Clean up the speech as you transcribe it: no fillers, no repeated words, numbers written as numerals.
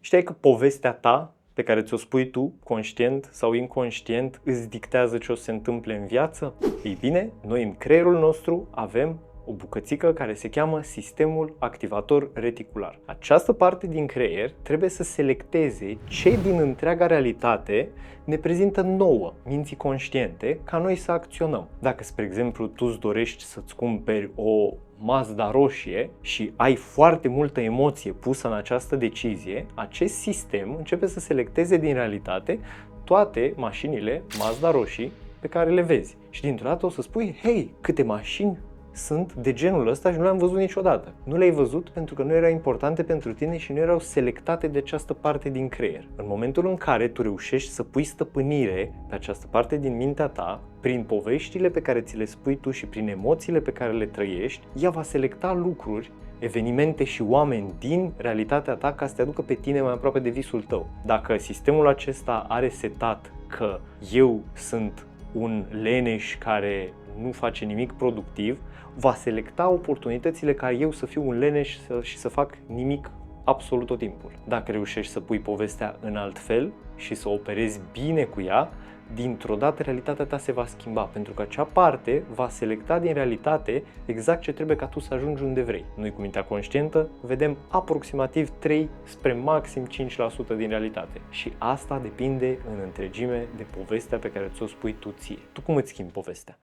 Știai că povestea ta, pe care ți-o spui tu, conștient sau inconștient, îți dictează ce o să se întâmple în viață? Ei bine, noi în creierul nostru avem o bucățică care se cheamă sistemul activator reticular. Această parte din creier trebuie să selecteze ce din întreaga realitate ne prezintă nouă, minții conștiente, ca noi să acționăm. Dacă, spre exemplu, tu îți dorești să-ți cumperi o Mazda roșie și ai foarte multă emoție pusă în această decizie, acest sistem începe să selecteze din realitate toate mașinile Mazda roșii pe care le vezi. Și dintr-o dată o să spui, hei, câte mașini sunt de genul ăsta și nu le-am văzut niciodată. Nu le-ai văzut pentru că nu erau importante pentru tine și nu erau selectate de această parte din creier. În momentul în care tu reușești să pui stăpânire pe această parte din mintea ta, prin poveștile pe care ți le spui tu și prin emoțiile pe care le trăiești, ea va selecta lucruri, evenimente și oameni din realitatea ta ca să te aducă pe tine mai aproape de visul tău. Dacă sistemul acesta are setat că eu sunt un leneș care nu face nimic productiv, va selecta oportunitățile ca eu să fiu un leneș și să fac nimic absolut tot timpul. Dacă reușești să pui povestea în alt fel și să operezi bine cu ea, dintr-o dată realitatea ta se va schimba, pentru că acea parte va selecta din realitate exact ce trebuie ca tu să ajungi unde vrei. Noi cu mintea conștientă vedem aproximativ 3 spre maxim 5% din realitate și asta depinde în întregime de povestea pe care ți-o spui tu ție. Tu cum îți schimbi povestea?